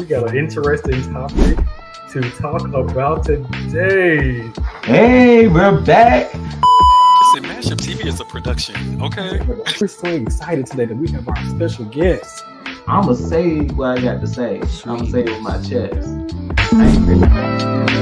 we got an interesting topic to talk about today. Hey, we're back. Listen, MashUp TV is a production, okay? We're so excited today that we have our special guest. I'm going to say what I got to say. I'm going to say it with my chest. I ain't ready.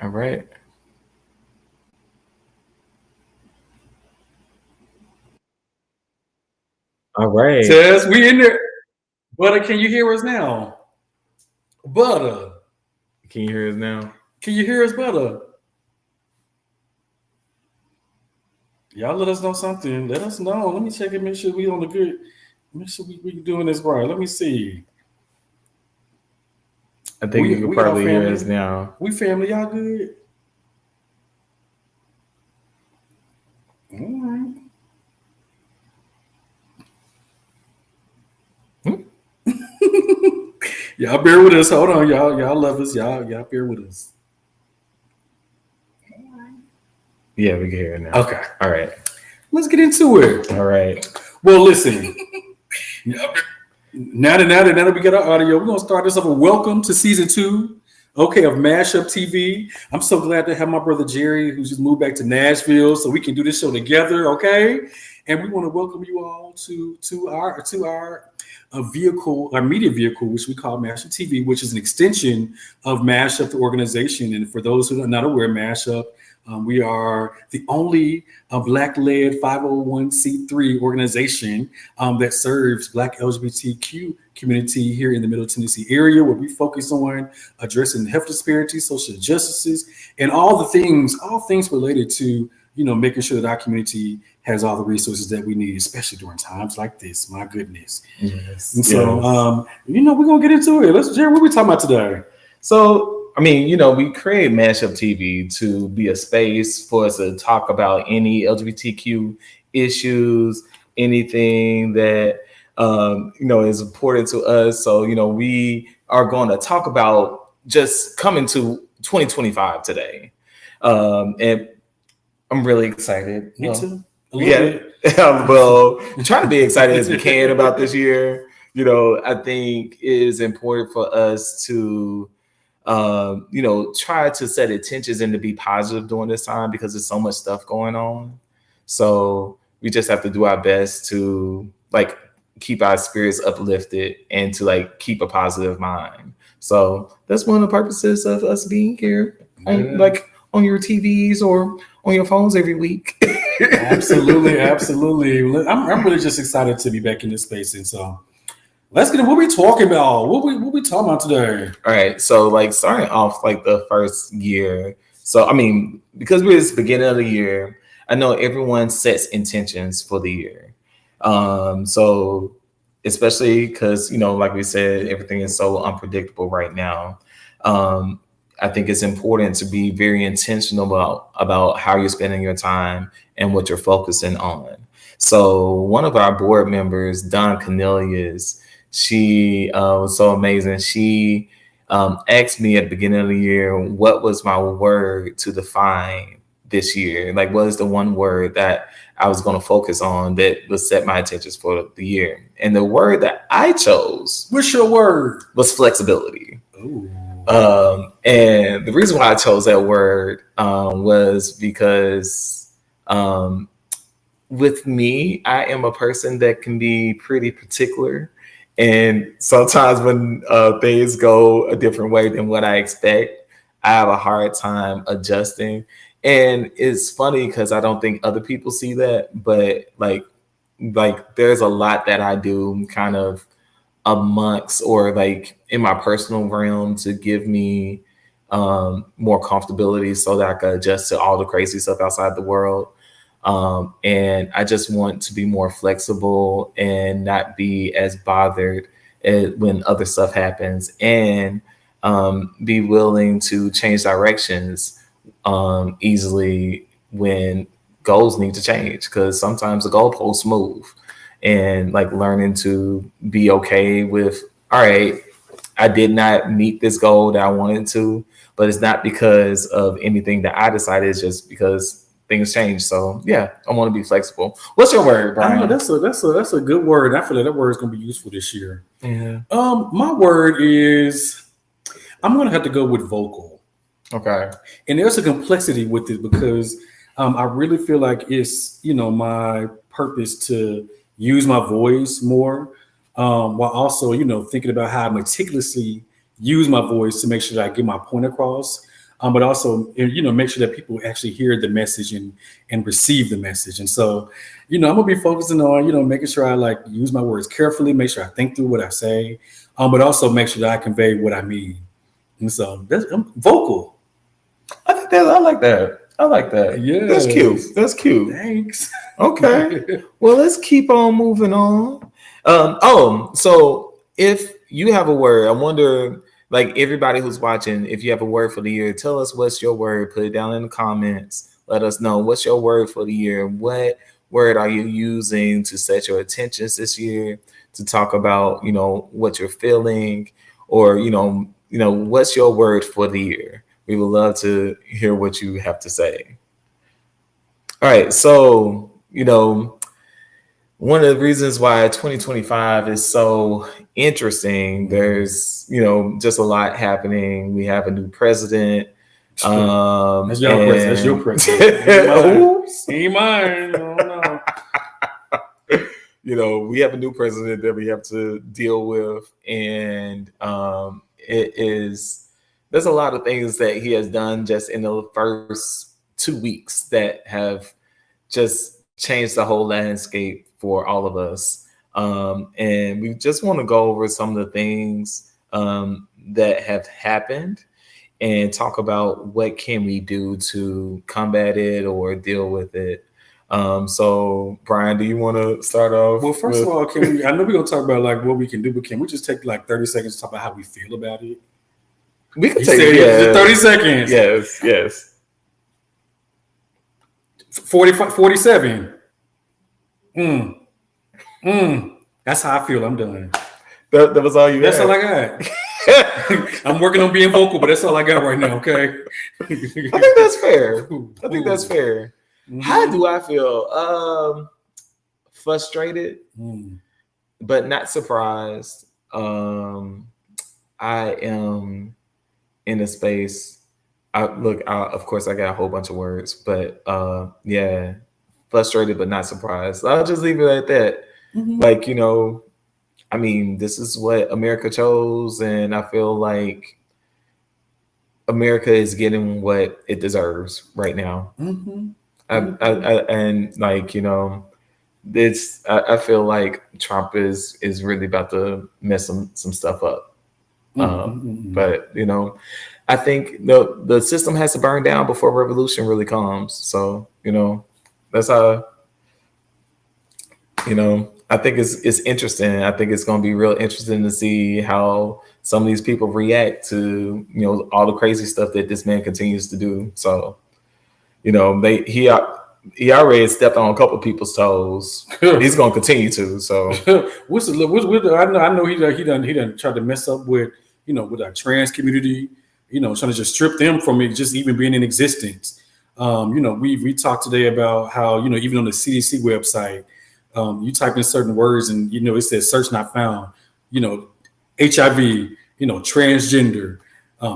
All right. All right. Tess, we in there. Butter, can you hear us now? Butter. Can you hear us now? Can you hear us, Butter? Y'all let us know something. Let us know. Let me check and make sure we on the good. Make sure we doing this right. Let me see. I think you can probably hear us now. We family, y'all good? All right. Y'all bear with us. Hold on, y'all. Y'all love us. Y'all bear with us. Yeah, we can hear it now. Okay. All right. Let's get into it. All right. Well, listen. Now that we got our audio, we're gonna start this off with welcome to season 2. Okay, of MashUp TV. I'm so glad to have my brother Jerry, who's just moved back to Nashville, so we can do this show together. Okay, and we want to welcome you all to our vehicle, our media vehicle, which we call MashUp TV, which is an extension of MashUp, the organization. And for those who are not aware, MashUp, we are the only Black-led 501c3 organization that serves Black LGBTQ community here in the Middle Tennessee area, where we focus on addressing health disparities, social injustices, and all things related to, making sure that our community has all the resources that we need, especially during times like this. My goodness. Yes. And so, we're going to get into it. Jerry, what are we talking about today? So, we create MashUp TV to be a space for us to talk about any LGBTQ issues, anything that, is important to us. So, we are going to talk about just coming to 2025 today. And I'm really excited. Me too. Yeah. Well, trying to be excited as we can about this year. I think it is important for us to try to set intentions and to be positive during this time, because there's so much stuff going on. So we just have to do our best to keep our spirits uplifted and to keep a positive mind. So that's one of the purposes of us being here, on your TVs or on your phones every week. Absolutely. I'm really just excited to be back in this space. And so Let's get it. What we talking about? What we talking about today? All right. So like starting off like the first year. So I mean, because we're the beginning of the year, I know everyone sets intentions for the year. So especially because like we said, everything is so unpredictable right now. I think it's important to be very intentional about how you're spending your time and what you're focusing on. So one of our board members, Don Cornelius, she was so amazing. She asked me at the beginning of the year, what was my word to define this year? Like, what is the one word that I was going to focus on that would set my intentions for the year? And the word that I chose, what's your word? Was flexibility. Ooh. And the reason why I chose that word was because with me, I am a person that can be pretty particular. And sometimes when things go a different way than what I expect, I have a hard time adjusting. And it's funny because I don't think other people see that, but like there's a lot that I do kind of amongst or like in my personal realm to give me more comfortability so that I can adjust to all the crazy stuff outside the world. And I just want to be more flexible and not be as bothered when other stuff happens, and be willing to change directions easily when goals need to change, because sometimes the goalposts move. And like learning to be okay with, all right, I did not meet this goal that I wanted to, but it's not because of anything that I decided, it's just because things change. So yeah, I want to be flexible. What's your word, Brian? I know that's a good word. I feel like that word is going to be useful this year. Yeah. My word is, I'm going to have to go with vocal. Okay. And there's a complexity with it because I really feel like it's my purpose to use my voice more, while also thinking about how I meticulously use my voice to make sure that I get my point across. But also, make sure that people actually hear the message and receive the message. And so, I'm gonna be focusing on, making sure I like use my words carefully, make sure I think through what I say, but also make sure that I convey what I mean. And so I'm vocal. I like that. I like that. Yeah, that's cute. That's cute. Thanks. Okay. Well, let's keep on moving on. So if you have a word, I wonder, like everybody who's watching, if you have a word for the year, tell us what's your word. Put it down in the comments. Let us know what's your word for the year. What word are you using to set your intentions this year? To talk about, what you're feeling, or what's your word for the year? We would love to hear what you have to say. All right, so one of the reasons why 2025 is so interesting, there's just a lot happening. We have a new president. That's your president. Ain't mine. No. We have a new president that we have to deal with, and there's a lot of things that he has done just in the first 2 weeks that have just changed the whole landscape for all of us. And we just want to go over some of the things that have happened and talk about what can we do to combat it or deal with it. So Brian, do you want to start off? Well, first of all, I know we're going to talk about like what we can do, but can we just take like 30 seconds to talk about how we feel about it? We can take 30 seconds. Yes. 47. That's how I feel. I'm done. That was all you That's had. all I got. I'm working on being vocal, but that's all I got right now, okay? I think that's fair. That's fair. Mm-hmm. How do I feel? Frustrated, but not surprised. I am in a space. Of course, I got a whole bunch of words, but yeah, frustrated but not surprised. I'll just leave it at that. Mm-hmm. Like, I mean, this is what America chose, and I feel like America is getting what it deserves right now. Mm-hmm. And like, I feel like Trump is really about to mess some stuff up. But you know, I think the system has to burn down before revolution really comes. So you know, that's how. You know, I think it's interesting. I think it's going to be real interesting to see how some of these people react to, you know, all the crazy stuff that this man continues to do. So, you know, he already stepped on a couple of people's toes. He's going to continue to. So, I know he done tried to mess up with, you know, with our trans community. You know, trying to just strip them from it, just even being in existence. You know, we talked today about how, you know, even on the CDC website. You type in certain words and, you know, it says search not found, you know, HIV, you know, transgender,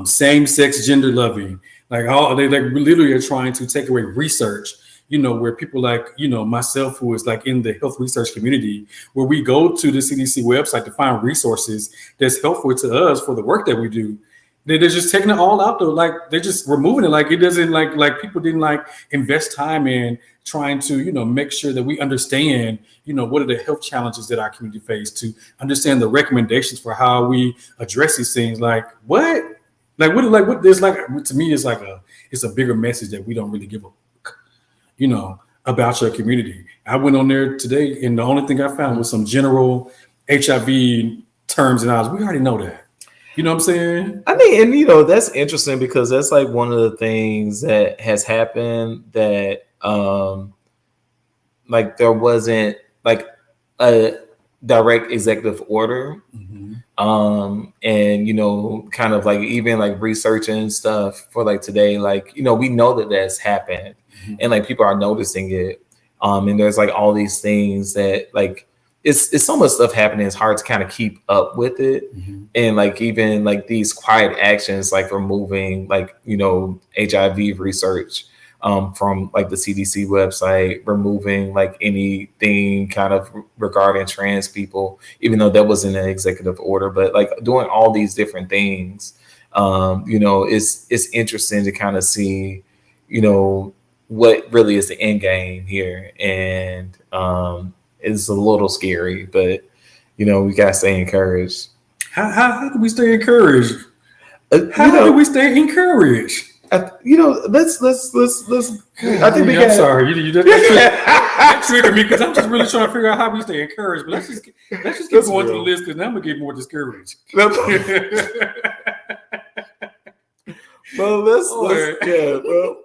same-sex gender loving, like they literally are trying to take away research, you know, where people like, you know, myself, who is like in the health research community, where we go to the CDC website to find resources that's helpful to us for the work that we do. They're just taking it all out though. Like they're just removing it. Like it doesn't like people didn't like invest time in trying to, you know, make sure that we understand, you know, what are the health challenges that our community face, to understand the recommendations for how we address these things. Like what there's like, to me, it's a bigger message that we don't really give a, you know, about your community. I went on there today and the only thing I found was some general HIV terms and we already know that. You know what I'm saying? I mean, and you know, that's interesting because that's like one of the things that has happened that like there wasn't like a direct executive order. And you know, kind of like even like researching stuff for like today, like, you know, we know that that's happened and like people are noticing it. And there's like all these things that like it's so much stuff happening. It's hard to kind of keep up with it. And like even like these quiet actions, like removing like, you know, HIV research from like the CDC website, removing like anything kind of regarding trans people, even though that wasn't an executive order, but like doing all these different things, you know, it's interesting to kind of see, you know, what really is the end game here. And it's a little scary, but you know, we gotta stay encouraged. How do we stay encouraged? How do we stay encouraged? You know, let's. I think I'm sorry. You that triggered me because I'm just really trying to figure out how we stay encouraged. But let's just keep going to the list because now I'm gonna get more discouraged. Well, well.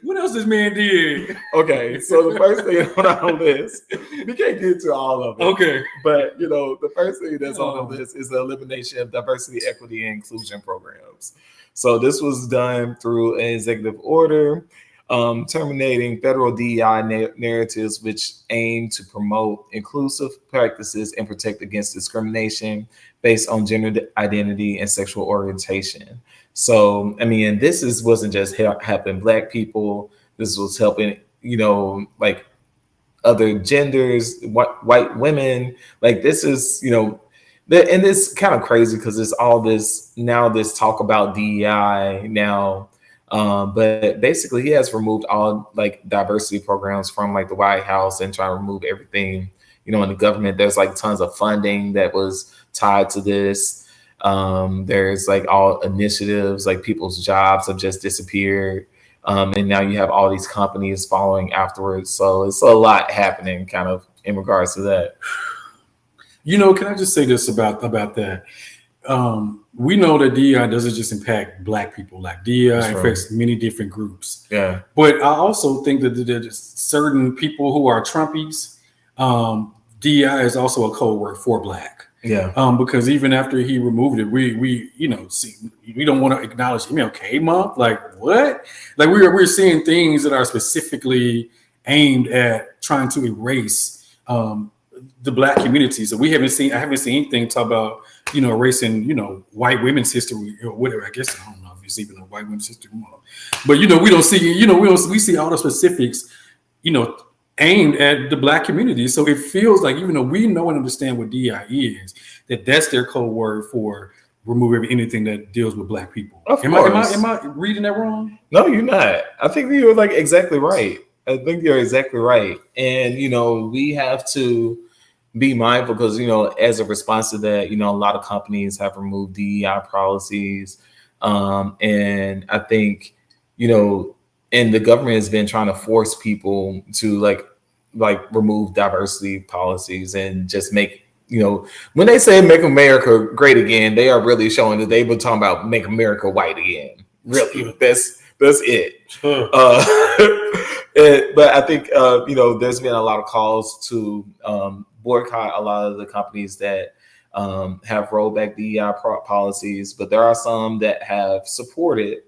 What else this man did? Okay, so the first thing on our list, we can't get to all of it. Okay, but you know, the first thing that's on the list is the elimination of diversity, equity, and inclusion programs. So this was done through an executive order, terminating federal DEI narratives which aim to promote inclusive practices and protect against discrimination based on gender identity and sexual orientation. So, I mean, wasn't just helping Black people. This was helping, you know, like other genders, white women. Like this is, you know, and it's kind of crazy because it's all this talk about DEI now. But basically he has removed all like diversity programs from like the White House and trying to remove everything, you know, in the government. There's like tons of funding that was tied to this. There's like all initiatives, like people's jobs have just disappeared. And now you have all these companies following afterwards. So it's a lot happening kind of in regards to that. You know, can I just say this about that? We know that DEI doesn't just impact Black people. Like DEI affects many different groups. Yeah. But I also think that there's certain people who are Trumpies. DEI is also a code word for Black. Yeah. Because even after he removed it, we you know, we don't want to acknowledge MLK month. Like what? Like we're seeing things that are specifically aimed at trying to erase the Black community. So I haven't seen anything talk about, you know, erasing, you know, white women's history or whatever. I guess I don't know if it's even a white women's history month. But you know, we don't see, you know, we see all the specifics, you know, aimed at the Black community. So it feels like, even though we know and understand what DEI is, that's their code word for removing anything that deals with Black people. Am I reading that wrong? No, you're not. I think you're like exactly right. I think you're exactly right. And, we have to be mindful because, as a response to that, a lot of companies have removed DEI policies. And I think, and the government has been trying to force people to like remove diversity policies and just make, when they say make America great again, they are really showing that they've been talking about make America white again. Really, that's it. But I think there's been a lot of calls to boycott a lot of the companies that have rolled back DEI policies, but there are some that have supported.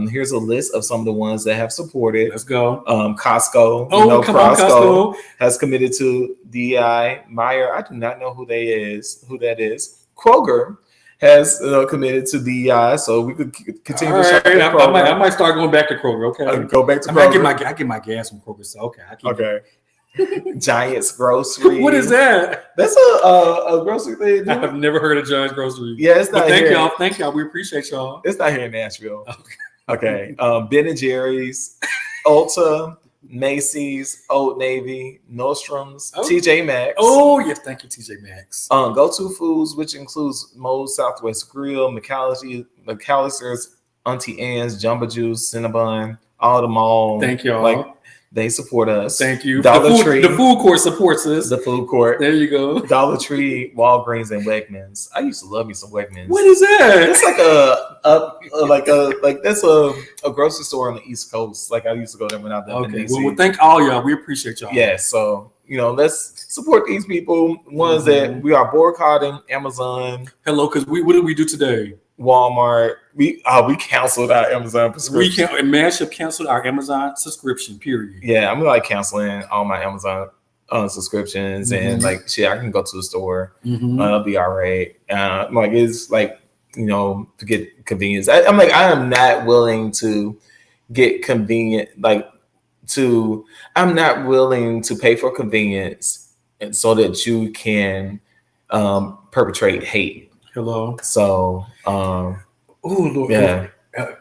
Here's a list of some of the ones that have supported. Let's go. Costco. Oh, come on, Costco has committed to DEI. Meyer, I do not know who that is. Kroger has committed to DEI, so we could continue to shop at Kroger. I might start going back to Kroger. Okay, go back to Kroger. I get my gas from Kroger. So okay. Giants Grocery. What is that? That's a grocery thing. I have never heard of Giants Grocery. Yeah, it's not. But thank y'all. We appreciate y'all. It's not here in Nashville. Okay. Ben and Jerry's, Ulta, Macy's, Old Navy, Nordstrom's, TJ Maxx. Oh yes, thank you, TJ Maxx. Go To Foods, which includes Moe's Southwest Grill, McAllister's, Auntie Anne's, Jamba Juice, Cinnabon, all the mall. Thank y'all. They support us. Thank you. Dollar Tree. The food court supports us. The food court. There you go. Dollar Tree, Walgreens, and Wegmans. I used to love me some Wegmans. What is that? It's that's a grocery store on the East Coast. Like I used to go there when I lived in DC. Well, thank all y'all. We appreciate y'all. Yeah. So let's support these people. Ones that we are boycotting. Amazon. Hello, because what did we do today? Walmart. We canceled our Amazon subscription. And MashUp canceled our Amazon subscription. Period. Yeah, I'm canceling all my Amazon subscriptions and I can go to the store. It'll be all right. It's to get convenience. I am not willing to get convenient. I'm not willing to pay for convenience, and so that you can perpetrate hate. Hello. So, Lord. Yeah.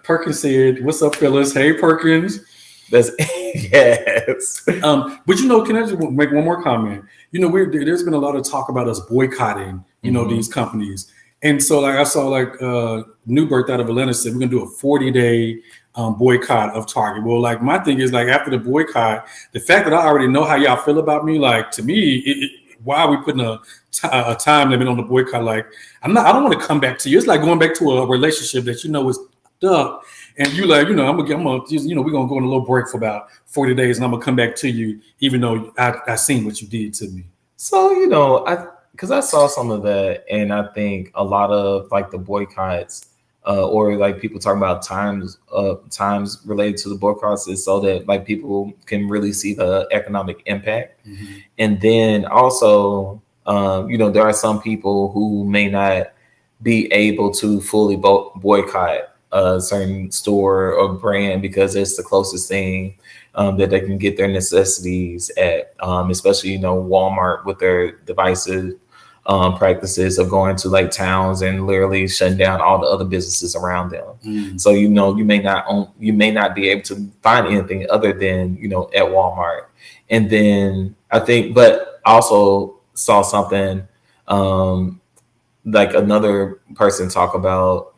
Perkins said, "What's up, fellas? Hey, Perkins." That's yes. But can I just make one more comment? There's been a lot of talk about us boycotting, these companies, and so I saw New Birth out of Atlanta said we're gonna do a 40-day boycott of Target. Well, my thing is after the boycott, the fact that I already know how y'all feel about me, to me, why are we putting a time limit on the boycott? I don't want to come back to you. It's like going back to a relationship that is stuck, and we're gonna go on a little break for about 40 days, and I'm gonna come back to you, even though I seen what you did to me. So because I saw some of that, and I think a lot of the boycotts, or people talking about times related to the boycotts is so that people can really see the economic impact. And then also there are some people who may not be able to fully boycott a certain store or brand because it's the closest thing that they can get their necessities at, especially Walmart with their divisive practices of going to towns and literally shutting down all the other businesses around them. So you may not be able to find anything other than at Walmart. And then I think, but also saw something another person talk about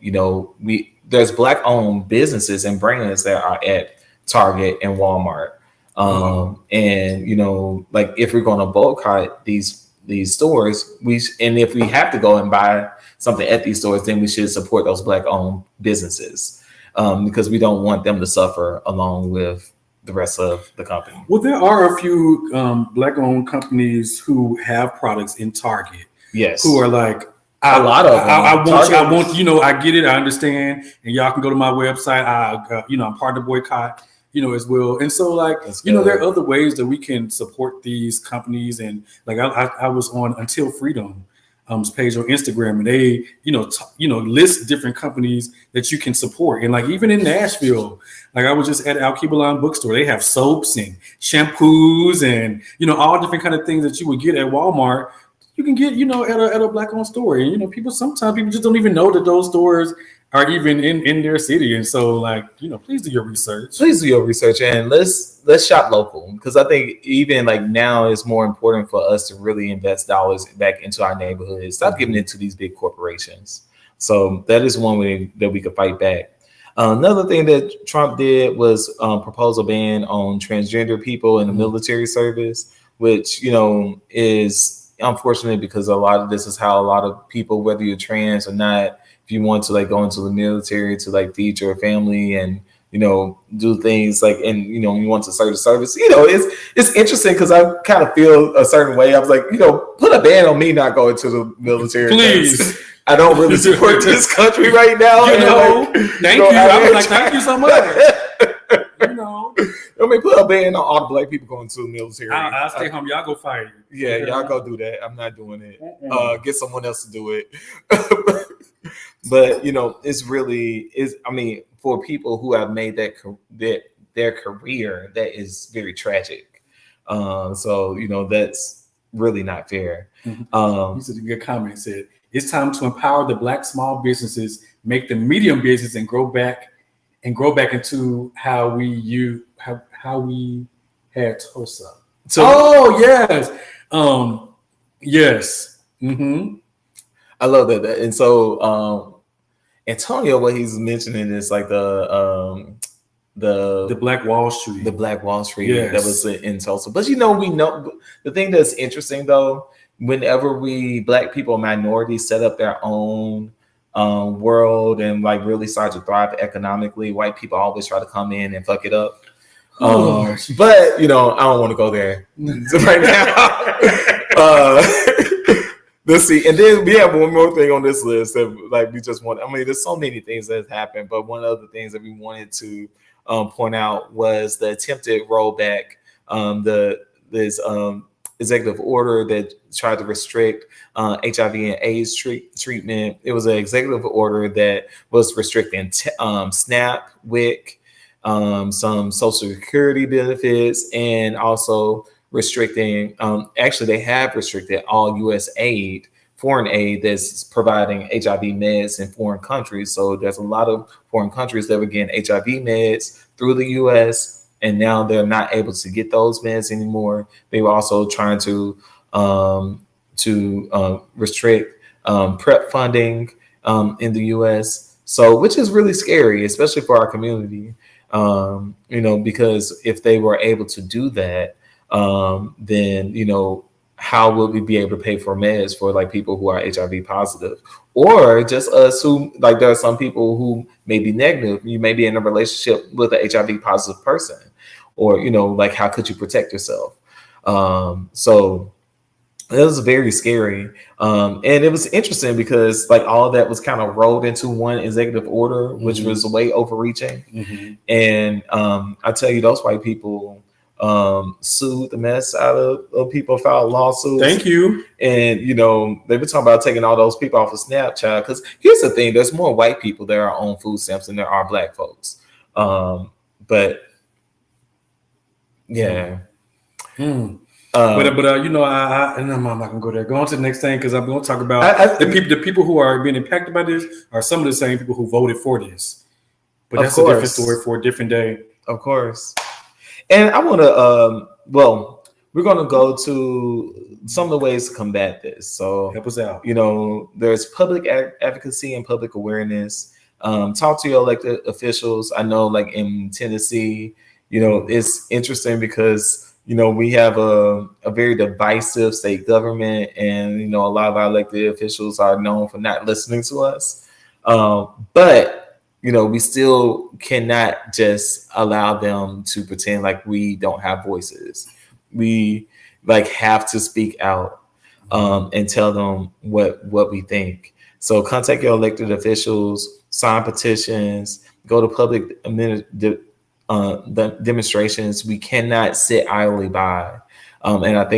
there's Black owned businesses and brands that are at Target and Walmart. And if we're going to boycott these stores, and if we have to go and buy something at these stores, then we should support those Black owned businesses, because we don't want them to suffer along with the rest of the company. Well, there are a few Black owned companies who have products in Target. Yes. Who are a lot of them. I get it. I understand. And y'all can go to my website. I'm part of the boycott, as well. And so there are other ways that we can support these companies. And I was on Until Freedom page on Instagram, and they, list different companies that you can support. And even in Nashville, I was just at Al-Kibalan bookstore. They have soaps and shampoos and, all different kind of things that you would get at Walmart. You can get, at a Black owned store. And, sometimes people just don't even know that those stores are even in their city. And so, like, please do your research. Please do your research, and let's shop local, because I think even like now it's more important for us to really invest dollars back into our neighborhoods. Stop giving it to these big corporations. So that is one way that we could fight back. Another thing that Trump did was propose a ban on transgender people in the military service, which, is unfortunate, because a lot of this is how a lot of people, whether you're trans or not, if you want to like go into the military to like feed your family and, do things like, and, you want to serve the service, it's interesting, because I kind of feel a certain way. I was like, put a ban on me not going to the military. Please. I don't really support this country right now. Thank you. I was like, thank you so much. I mean, put a ban on all the black people going to the military. I'll stay home. Y'all go fight. Yeah, y'all go do that. I'm not doing it. Get someone else to do it. But it's really is. I mean, for people who have made that their career, that is very tragic. So that's really not fair. This is a good comment. Said it's time to empower the black small businesses, make them medium business, and grow back into how we had Tulsa. So, yes. Yes. Mm-hmm. I love that. And so Antonio, what he's mentioning is like the Black Wall Street. The Black Wall Street that was in Tulsa. But we know the thing that's interesting though, whenever we black people, minorities, set up their own world and like really start to thrive economically, white people always try to come in and fuck it up. But I don't want to go there right now. Let's see, and then we have one more thing on this list that like we just want. I mean, there's so many things that have happened, but one of the things that we wanted to point out was the attempted rollback, this executive order that tried to restrict HIV and AIDS treatment. It was an executive order that was restricting SNAP, WIC, some Social Security benefits, and also restricting, actually they have restricted all U.S. aid, foreign aid that's providing HIV meds in foreign countries. So there's a lot of foreign countries that were getting HIV meds through the U.S., and now they're not able to get those meds anymore. They were also trying to restrict PrEP funding in the U.S., so which is really scary, especially for our community, because if they were able to do that, then how will we be able to pay for meds for like people who are HIV positive, or just us who like there are some people who may be negative. You may be in a relationship with an HIV positive person, or like how could you protect yourself? So it was very scary, and it was interesting because like all of that was kind of rolled into one executive order, which was way overreaching. And I tell you, those white people sued the mess out of people, filed lawsuits. Thank you. And they were talking about taking all those people off of Snapchat, because here's the thing: there's more white people that are on food stamps than there are black folks. But yeah. But I'm not gonna go there. Go on to the next thing, because I'm gonna talk about the people who are being impacted by this are some of the same people who voted for this. But that's a different story for a different day. Of course. And I want to, we're going to go to some of the ways to combat this. So help us out. There's public advocacy and public awareness. Talk to your elected officials. I know, like in Tennessee, it's interesting because we have a very divisive state government, and a lot of our elected officials are known for not listening to us. But we still cannot just allow them to pretend like we don't have voices. We have to speak out and tell them what we think. So contact your elected officials, sign petitions, go to public demonstrations. We cannot sit idly by. And I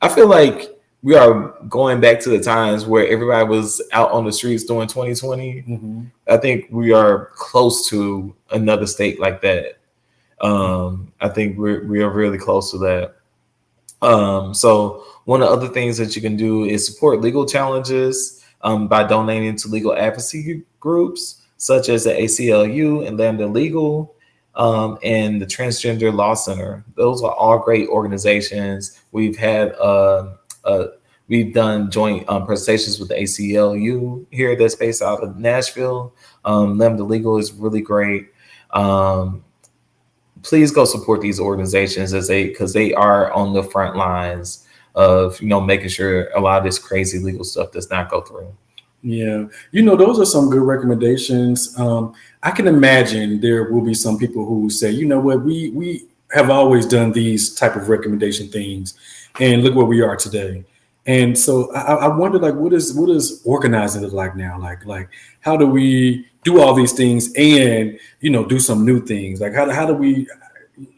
feel like we are going back to the times where everybody was out on the streets during 2020. I think we are close to another state like that. I think we are really close to that. So one of the other things that you can do is support legal challenges by donating to legal advocacy groups such as the ACLU and Lambda Legal, and the Transgender Law Center. Those are all great organizations. We've done joint presentations with the ACLU here that's based out of Nashville. Lambda Legal is really great. Please go support these organizations because they are on the front lines of making sure a lot of this crazy legal stuff does not go through. Yeah, those are some good recommendations. I can imagine there will be some people who say, you know what, we have always done these type of recommendation things, and look where we are today. And so I wonder, like, what is organizing it like now? Like how do we do all these things and do some new things? Like how do we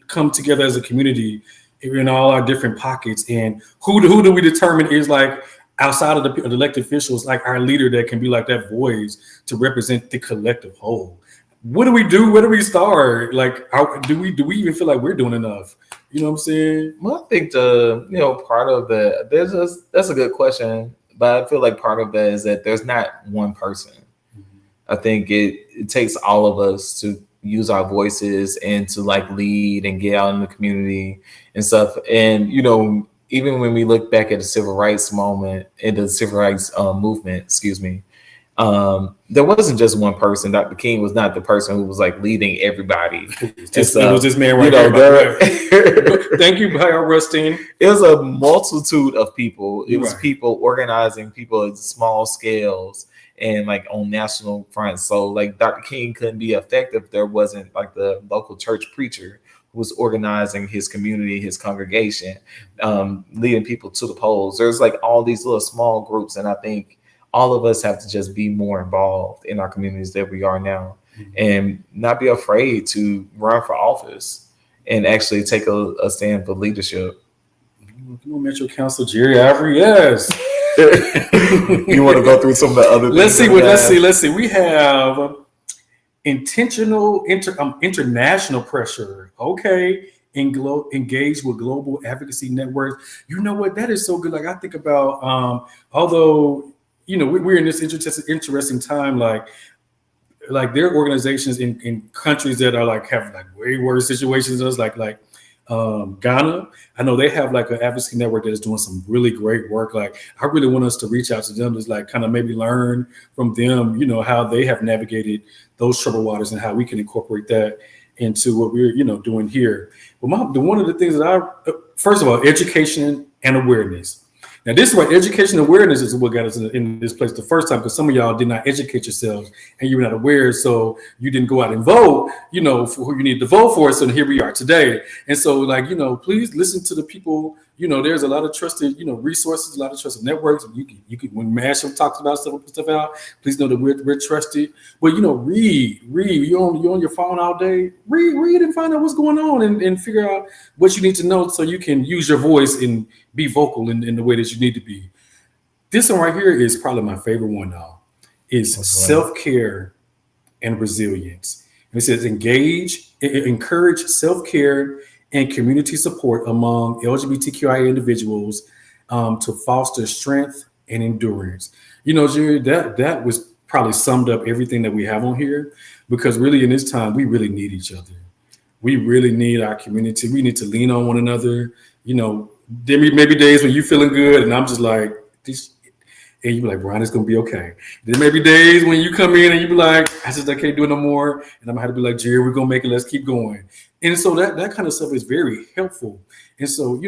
come together as a community in all our different pockets? And who do we determine is like outside of the elected officials, like our leader that can be like that voice to represent the collective whole? What do we do? Where do we start? Like, do we even feel like we're doing enough? You know what I'm saying? Well, I think part of that's a good question, but I feel like part of that is that there's not one person. Mm-hmm. I think it takes all of us to use our voices and to like lead and get out in the community and stuff. And even when we look back at the civil rights movement, there wasn't just one person. Dr. King was not the person who was like leading everybody. It was this man right here. Thank you, Rustin. It was a multitude of people. It was people organizing people at small scales and like on national fronts. So like Dr. King couldn't be effective if there wasn't like the local church preacher who was organizing his community, his congregation, leading people to the polls. There's like all these little small groups, and I think all of us have to just be more involved in our communities that we are now, and not be afraid to run for office and actually take a stand for leadership. Come on, Metro Council Jerry Ivory, yes. You want to go through some of the other things? Let's see. We have intentional international pressure. Okay. Engage with global advocacy networks. You know what? That is so good. Like I think about, although, we're in this interesting time, like there are organizations in countries that are like have like way worse situations than us, like Ghana. I know they have like an advocacy network that is doing some really great work. Like I really want us to reach out to them, just like kind of maybe learn from them, how they have navigated those troubled waters and how we can incorporate that into what we're, doing here. But one of the things that first of all, education and awareness. Now, this is why education and awareness is what got us in this place the first time, because some of y'all did not educate yourselves and you were not aware. So you didn't go out and vote, for who you needed to vote for. So here we are today. And so please listen to the people. There's a lot of trusted, resources, a lot of trusted networks. You can when MashUp talks about stuff out, please know that we're trusted. But, read. You're on your phone all day. Read and find out what's going on and figure out what you need to know so you can use your voice and be vocal in the way that you need to be. This one right here is probably my favorite one now. Is self-care and resilience. And it says encourage self-care and community support among LGBTQIA individuals to foster strength and endurance. Jerry, that was probably summed up everything that we have on here, because really in this time, we really need each other. We really need our community. We need to lean on one another. There may be days when you're feeling good and I'm just like, this, and you be like, Brian, it's going to be okay. There may be days when you come in and you be like, I can't do it no more. And I'm going to have to be like, Jerry, we're going to make it. Let's keep going. And so that kind of stuff is very helpful. And so,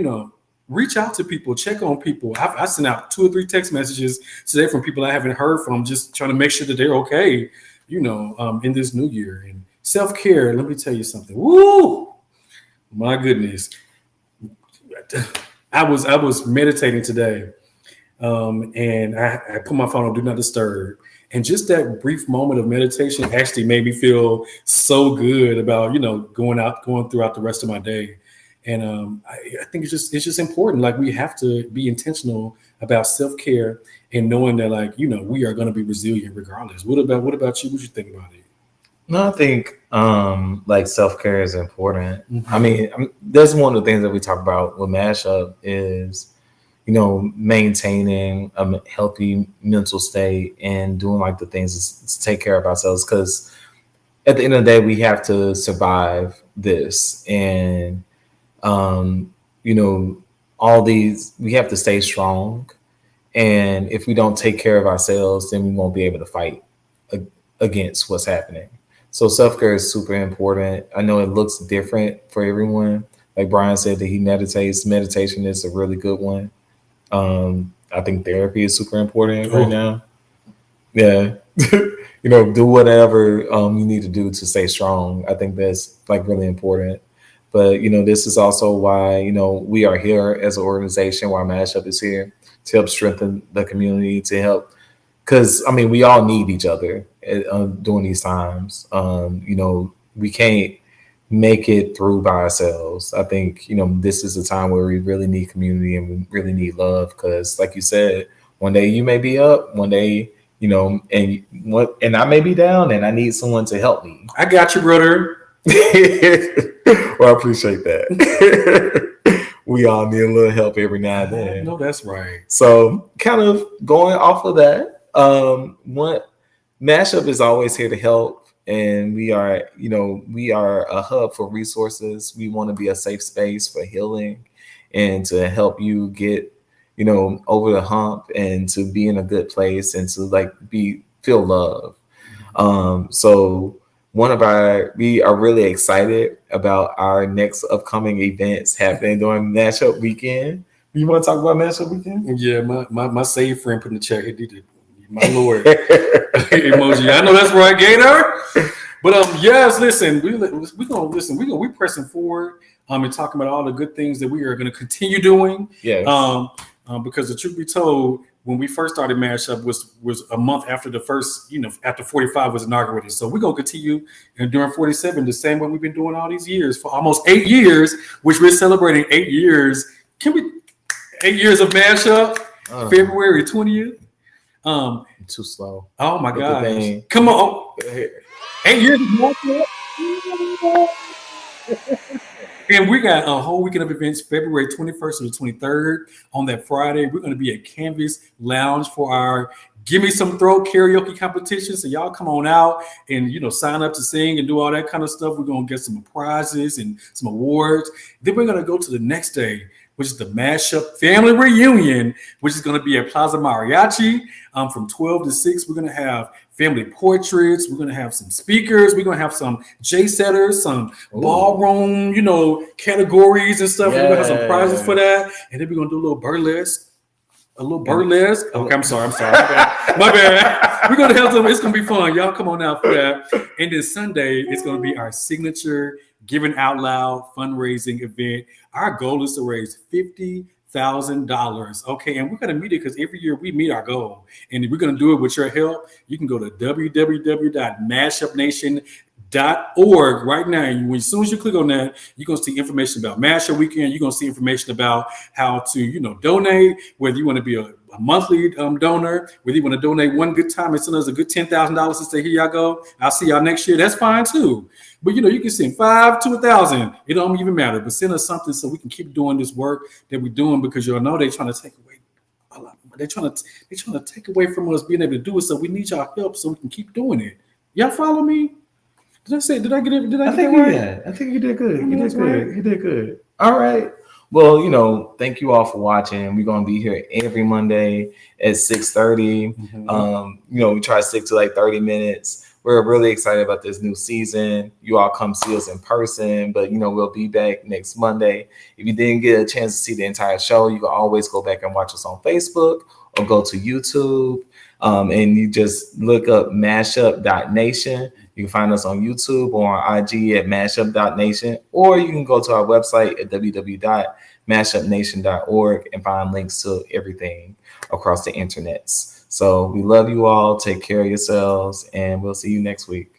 reach out to people, check on people. I sent out 2 or 3 text messages today from people I haven't heard from, just trying to make sure that they're okay, in this new year. And self-care, let me tell you something. Woo! My goodness. I was meditating today, and I put my phone on Do Not Disturb. And just that brief moment of meditation actually made me feel so good about, going throughout the rest of my day. And I think it's just important. Like we have to be intentional about self-care and knowing that, like, we are going to be resilient regardless. What about you? What you think about it? No, I think like self-care is important. Mm-hmm. I mean, that's one of the things that we talk about with MashUp is, maintaining a healthy mental state and doing like the things to take care of ourselves. Because at the end of the day, we have to survive this. And, all these, we have to stay strong. And if we don't take care of ourselves, then we won't be able to fight against what's happening. So self-care is super important. I know it looks different for everyone. Like Brian said that he meditates. Meditation is a really good one. I think therapy is super important right now. Yeah. Do whatever you need to do to stay strong. I think that's like really important. But, this is also why, we are here as an organization, why MashUp is here, to help strengthen the community, to help, because, we all need each other during these times. We can't make it through by ourselves. I think, this is a time where we really need community and we really need love, because like you said, one day you may be up, one day, and I may be down and I need someone to help me. I got you, brother. Well, I appreciate that. We all need a little help every now and then. No, that's right. So kind of going off of that, what MashUp is always here to help. And we are a hub for resources. We want to be a safe space for healing and to help you get, over the hump and to be in a good place and to feel love. So we are really excited about our next upcoming events happening during MashUp Weekend. You want to talk about MashUp Weekend? Yeah, my save friend put in the chat. He did it. My Lord. Emoji. I know that's right, Gator. But yes, listen, we're pressing forward and talking about all the good things that we are going to continue doing. Yes. Because the truth be told, when we first started MashUp was a month after the first, after 45 was inaugurated. So we're going to continue and during 47, the same way we've been doing all these years for almost 8 years, which we're celebrating 8 years. 8 years of MashUp, February 20th. Too slow. Oh my God. Come on. 8 years of MashUp. And we got a whole weekend of events, February 21st to the 23rd. On that Friday, we're going to be at Canvas Lounge for our Give Me Some Throat karaoke competition. So y'all come on out and, sign up to sing and do all that kind of stuff. We're going to get some prizes and some awards. Then we're going to go to the next day, which is the MashUp Family Reunion, which is going to be at Plaza Mariachi from 12 to 6. We're going to have family portraits. We're going to have some speakers. We're going to have some J-setters, some ballroom, categories and stuff. Yeah. We're going to have some prizes for that. And then we're going to do a little burlesque. Okay, I'm sorry. My bad. We're going to have some. It's going to be fun. Y'all come on out for that. And then Sunday, it's going to be our signature Giving Out Loud fundraising event. Our goal is to raise $50,000. Okay, and we're going to meet it because every year we meet our goal. And we're going to do it with your help. You can go to www.mashupnation.org right now. And as soon as you click on that, you're going to see information about MashUp Weekend. You're going to see information about how to, donate, whether you want to be a monthly donor, whether you want to donate one good time and send us a good $10,000 and say, here y'all go. I'll see y'all next year. That's fine too. But you can send 5 to 1,000. It don't even matter. But send us something so we can keep doing this work that we're doing, because y'all know they're trying to take away a lot. They're trying to take away from us being able to do it. So we need y'all help so we can keep doing it. Y'all follow me? Did I get it? I think right? Yeah. I think you did good. You did good. All right. Well, thank you all for watching. We're going to be here every Monday at 6:30. Mm-hmm. We try to stick to 30 minutes. We're really excited about this new season. You all come see us in person, but we'll be back next Monday. If you didn't get a chance to see the entire show, you can always go back and watch us on Facebook or go to YouTube. And you just look up mashup.nation. You can find us on YouTube or on IG at mashup.nation, or you can go to our website at www.mashupnation.org and find links to everything across the internets. So we love you all. Take care of yourselves, and we'll see you next week.